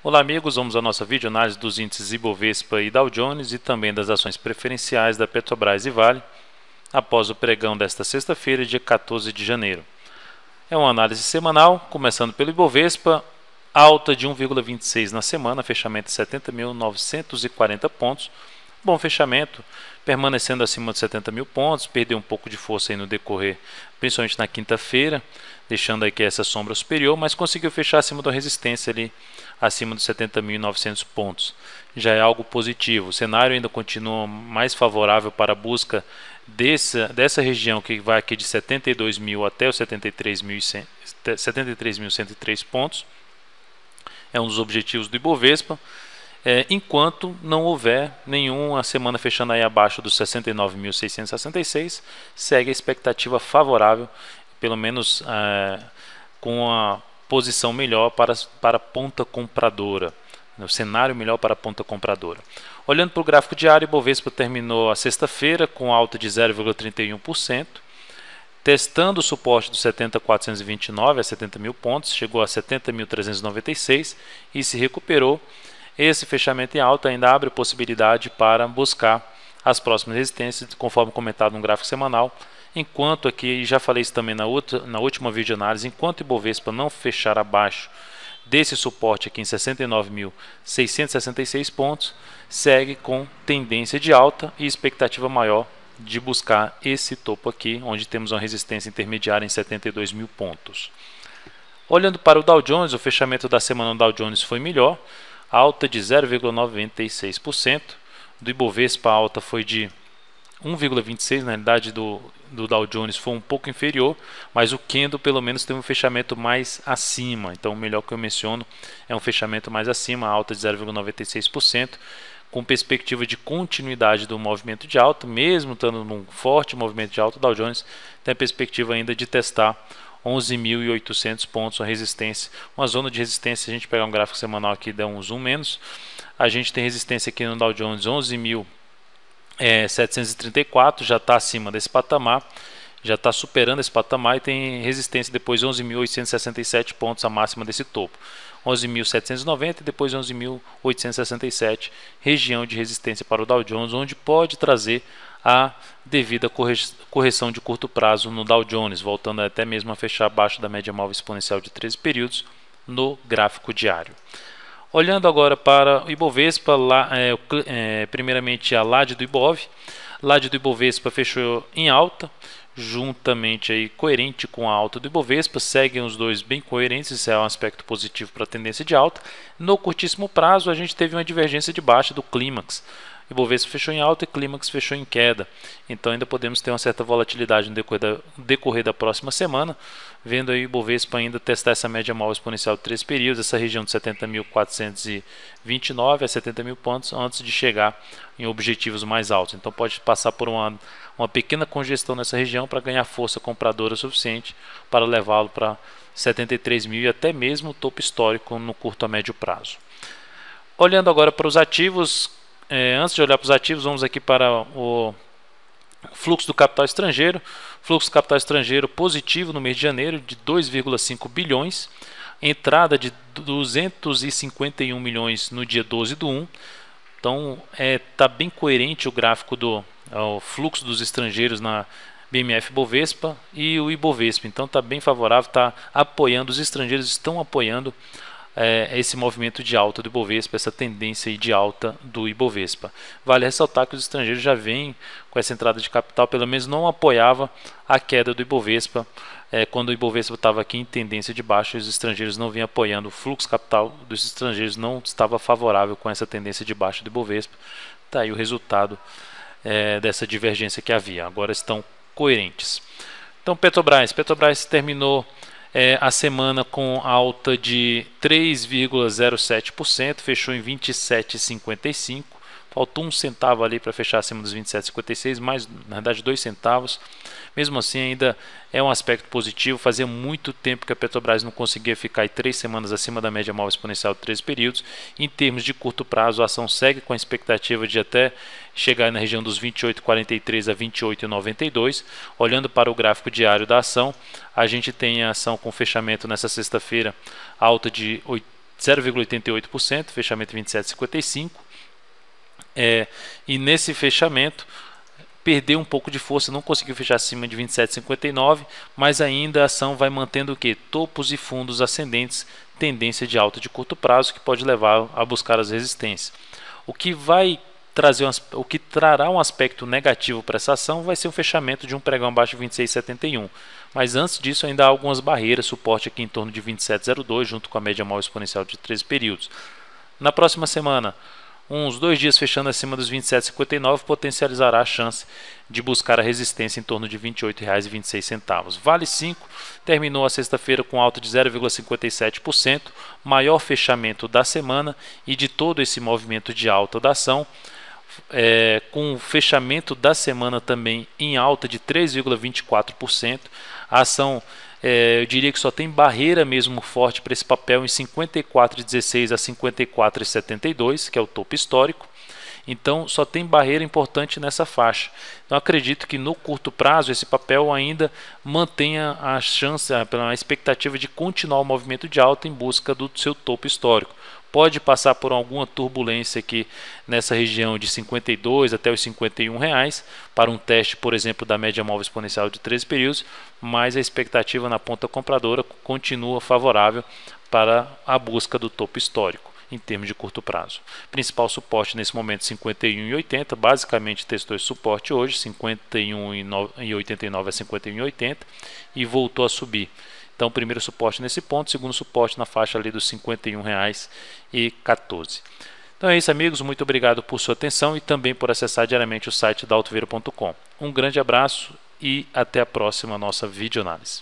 Olá amigos, vamos à nossa videoanálise dos índices Ibovespa e Dow Jones e também das ações preferenciais da Petrobras e Vale após o pregão desta sexta-feira, dia 14 de janeiro. É uma análise semanal, começando pelo Ibovespa, alta de 1,26 na semana, fechamento de 70.940 pontos. Bom fechamento, permanecendo acima de 70 mil pontos, perdeu um pouco de força aí no decorrer, principalmente na quinta-feira, deixando aqui essa sombra superior, mas conseguiu fechar acima da resistência ali, acima dos 70.900 pontos. Já é algo positivo. O cenário ainda continua mais favorável para a busca dessa região que vai aqui de 72 mil até os 73.103 pontos. É um dos objetivos do Ibovespa. Enquanto não houver nenhuma semana fechando aí abaixo dos 69.666, segue a expectativa favorável, pelo menos com a posição melhor para a ponta compradora, o cenário melhor para a ponta compradora. Olhando para o gráfico diário, o Ibovespa terminou a sexta-feira com alta de 0,31%, testando o suporte dos 70.429 a 70 mil pontos, chegou a 70.396 e se recuperou. Esse fechamento em alta ainda abre possibilidade para buscar as próximas resistências, conforme comentado no gráfico semanal. Enquanto aqui, já falei isso também na última videoanálise, enquanto o Ibovespa não fechar abaixo desse suporte aqui em 69.666 pontos, segue com tendência de alta e expectativa maior de buscar esse topo aqui, onde temos uma resistência intermediária em 72 mil pontos. Olhando para o Dow Jones, o fechamento da semana no Dow Jones foi melhor, alta de 0,96%, do Ibovespa a alta foi de 1,26%, na realidade do Dow Jones foi um pouco inferior, mas o candle pelo menos teve um fechamento mais acima, então o melhor que eu menciono é um fechamento mais acima, alta de 0,96%, com perspectiva de continuidade do movimento de alta, mesmo estando num forte movimento de alta, o Dow Jones tem a perspectiva ainda de testar 11.800 pontos, a resistência, uma zona de resistência. Se a gente pegar um gráfico semanal aqui, dá um zoom menos, a gente tem resistência aqui no Dow Jones 11.734, já está acima desse patamar, já está superando esse patamar, e tem resistência depois 11.867 pontos, a máxima desse topo, 11.790 e depois 11.867, região de resistência para o Dow Jones, onde pode trazer a devida correção de curto prazo no Dow Jones, voltando até mesmo a fechar abaixo da média móvel exponencial de 13 períodos no gráfico diário. Olhando agora para o Ibovespa, primeiramente a LAD do Ibov. LAD do Ibovespa fechou em alta, juntamente aí coerente com a alta do Ibovespa, seguem os dois bem coerentes, isso é um aspecto positivo para a tendência de alta. No curtíssimo prazo a gente teve uma divergência de baixa do clímax. Ibovespa fechou em alta e Clímax fechou em queda, então ainda podemos ter uma certa volatilidade no decorrer da próxima semana, vendo aí o Ibovespa ainda testar essa média móvel exponencial de 3 períodos, essa região de 70.429 a 70 mil pontos, antes de chegar em objetivos mais altos. Então pode passar por uma pequena congestão nessa região para ganhar força compradora suficiente para levá-lo para 73 mil e até mesmo o topo histórico no curto a médio prazo. Olhando agora para os ativos, antes de olhar para os ativos, vamos aqui para o fluxo do capital estrangeiro. Fluxo do capital estrangeiro positivo no mês de janeiro de 2,5 bilhões, entrada de 251 milhões no dia 12/1. Então está bem coerente o gráfico do fluxo dos estrangeiros na BMF Bovespa e o Ibovespa. Então está bem favorável, está apoiando, os estrangeiros estão apoiando esse movimento de alta do Ibovespa, essa tendência de alta do Ibovespa. Vale ressaltar que os estrangeiros já vêm com essa entrada de capital, pelo menos não apoiava a queda do Ibovespa. Quando o Ibovespa estava aqui em tendência de baixa, os estrangeiros não vinham apoiando, o fluxo capital dos estrangeiros não estava favorável com essa tendência de baixa do Ibovespa. Está aí o resultado dessa divergência que havia, agora estão coerentes. Então Petrobras terminou a semana com alta de 3,07%, fechou em 27,55, faltou um centavo ali para fechar acima dos 27,56, mais na verdade 2 centavos. Mesmo assim ainda é um aspecto positivo, fazia muito tempo que a Petrobras não conseguia ficar aí 3 semanas acima da média móvel exponencial de 13 períodos. Em termos de curto prazo, a ação segue com a expectativa de até chegar na região dos 28,43 a 28,92. Olhando para o gráfico diário da ação, a gente tem a ação com fechamento nessa sexta-feira alta de 0,88%, fechamento 27,55. E nesse fechamento perdeu um pouco de força, não conseguiu fechar acima de 27,59, mas ainda a ação vai mantendo o que? Topos e fundos ascendentes, tendência de alta de curto prazo, que pode levar a buscar as resistências. O que trará um aspecto negativo para essa ação vai ser o fechamento de um pregão abaixo de 26,71. Mas antes disso ainda há algumas barreiras, suporte aqui em torno de 27,02, junto com a média móvel exponencial de 13 períodos. Na próxima semana, uns 2 dias fechando acima dos 27,59 potencializará a chance de buscar a resistência em torno de R$ 28,26. Vale 5 terminou a sexta-feira com alta de 0,57%, maior fechamento da semana e de todo esse movimento de alta da ação, com o fechamento da semana também em alta de 3,24%. A ação, eu diria que só tem barreira mesmo forte para esse papel em 54,16 a 54,72, que é o topo histórico. Então só tem barreira importante nessa faixa. Então acredito que no curto prazo esse papel ainda mantenha a chance, a expectativa de continuar o movimento de alta em busca do seu topo histórico. Pode passar por alguma turbulência aqui nessa região de 52 até os R$51 para um teste, por exemplo, da média móvel exponencial de 13 períodos, mas a expectativa na ponta compradora continua favorável para a busca do topo histórico em termos de curto prazo. Principal suporte nesse momento 51,80, basicamente testou esse suporte hoje, 51,89 a 51,80 e voltou a subir. Então, primeiro suporte nesse ponto, segundo suporte na faixa ali dos R$ 51,14. Então é isso, amigos. Muito obrigado por sua atenção e também por acessar diariamente o site da Altovero.com. Um grande abraço e até a próxima nossa videoanálise.